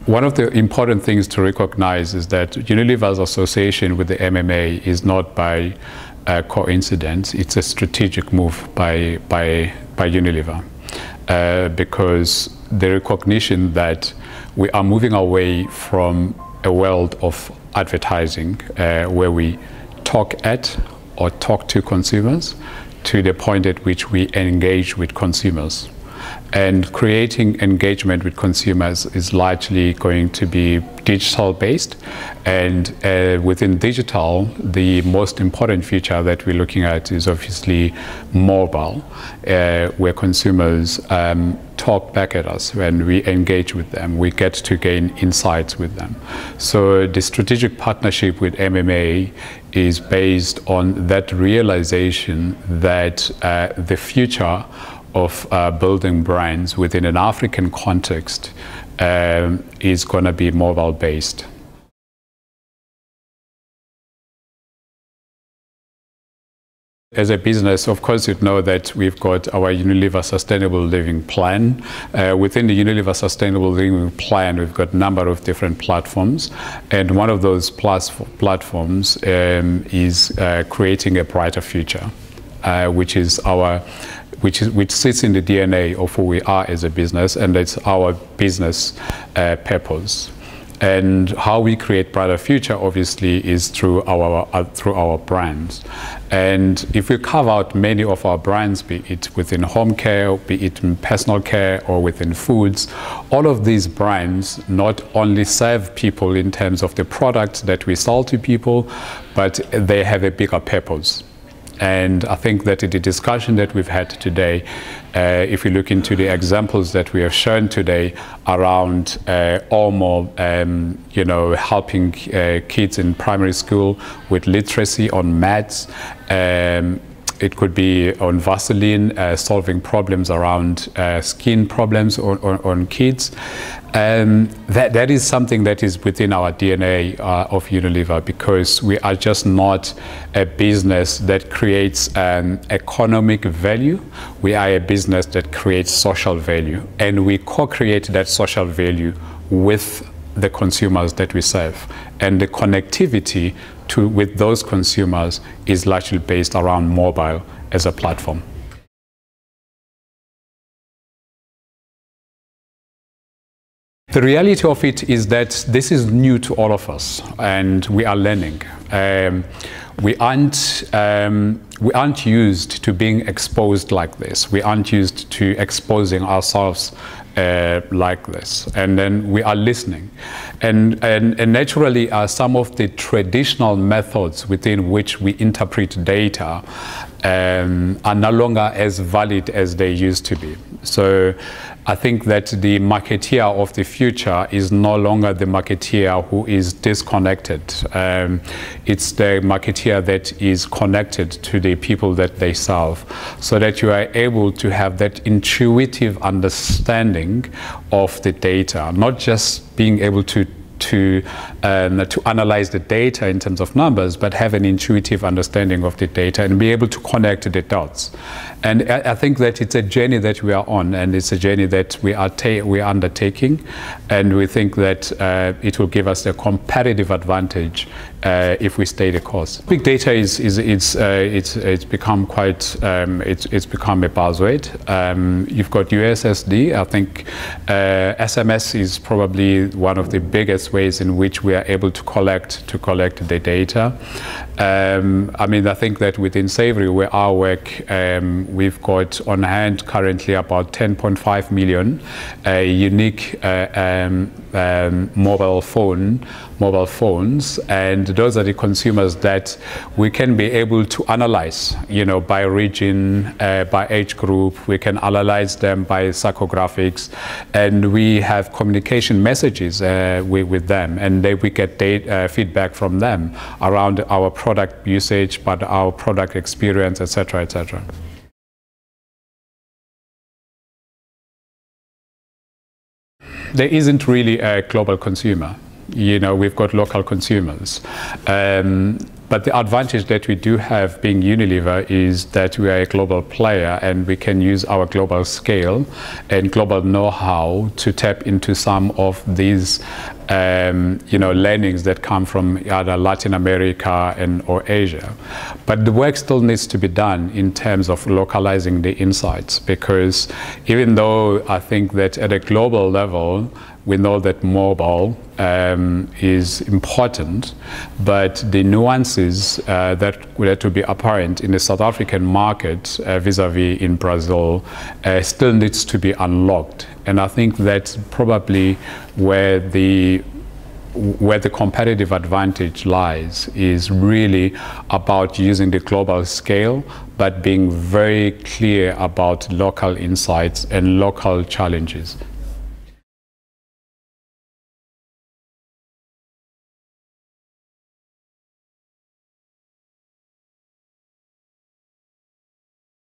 One of the important things to recognize is that Unilever's association with the MMA is not by coincidence. It's a strategic move by Unilever, because the recognition that we are moving away from a world of advertising where we talk at or talk to consumers to the point at which we engage with consumers. And creating engagement with consumers is largely going to be digital based, and within digital the most important feature that we're looking at is obviously mobile, where consumers talk back at us. When we engage with them, we get to gain insights with them. So the strategic partnership with MMA is based on that realization that the future of building brands within an African context is going to be mobile based. As a business, of course, you'd know that we've got our Unilever Sustainable Living Plan. Within the Unilever Sustainable Living Plan, we've got a number of different platforms, and one of those platforms is creating a brighter future, which sits in the DNA of who we are as a business, and it's our business purpose. And how we create brighter future, obviously, is through our brands. And if we carve out many of our brands, be it within home care, be it in personal care, or within foods, all of these brands not only serve people in terms of the products that we sell to people, but they have a bigger purpose. And I think that in the discussion that we've had today, if we look into the examples that we have shown today around Omo, helping kids in primary school with literacy on maths, it could be on Vaseline, solving problems around skin problems on kids. That is something that is within our DNA of Unilever, because we are just not a business that creates economic value. We are a business that creates social value, and we co-create that social value with the consumers that we serve. And the connectivity with those consumers is largely based around mobile as a platform. The reality of it is that this is new to all of us, and we are learning. We aren't used to being exposed like this. We aren't used to exposing ourselves like this, and then we are listening. And naturally, some of the traditional methods within which we interpret data are no longer as valid as they used to be. So I think that the marketeer of the future is no longer the marketeer who is disconnected. It's the marketeer that is connected to the people that they serve, so that you are able to have that intuitive understanding of the data, not just being able to analyze the data in terms of numbers, but have an intuitive understanding of the data and be able to connect the dots. And I think that it's a journey that we are on, and it's a journey that we are undertaking, and we think that it will give us a competitive advantage if we stay the course. Big data it's become quite it's become a buzzword. You've got USSD. I think SMS is probably one of the biggest ways in which we are able to collect the data. I mean, I think that within Savoury, where our work, we've got on hand currently about 10.5 million unique mobile phones, and those are the consumers that we can be able to analyze, by region, by age group. We can analyze them by psychographics, and we have communication messages with them, and we get feedback from them around our product usage, but our product experience, etc., etc. There isn't really a global consumer. We've got local consumers. But But the advantage that we do have being Unilever is that we are a global player, and we can use our global scale and global know-how to tap into some of these learnings that come from either Latin America or Asia. But the work still needs to be done in terms of localizing the insights, because even though I think that at a global level we know that mobile is important, but the nuances that were to be apparent in the South African market vis-a-vis in Brazil still needs to be unlocked. And I think that's probably where the competitive advantage lies, is really about using the global scale, but being very clear about local insights and local challenges.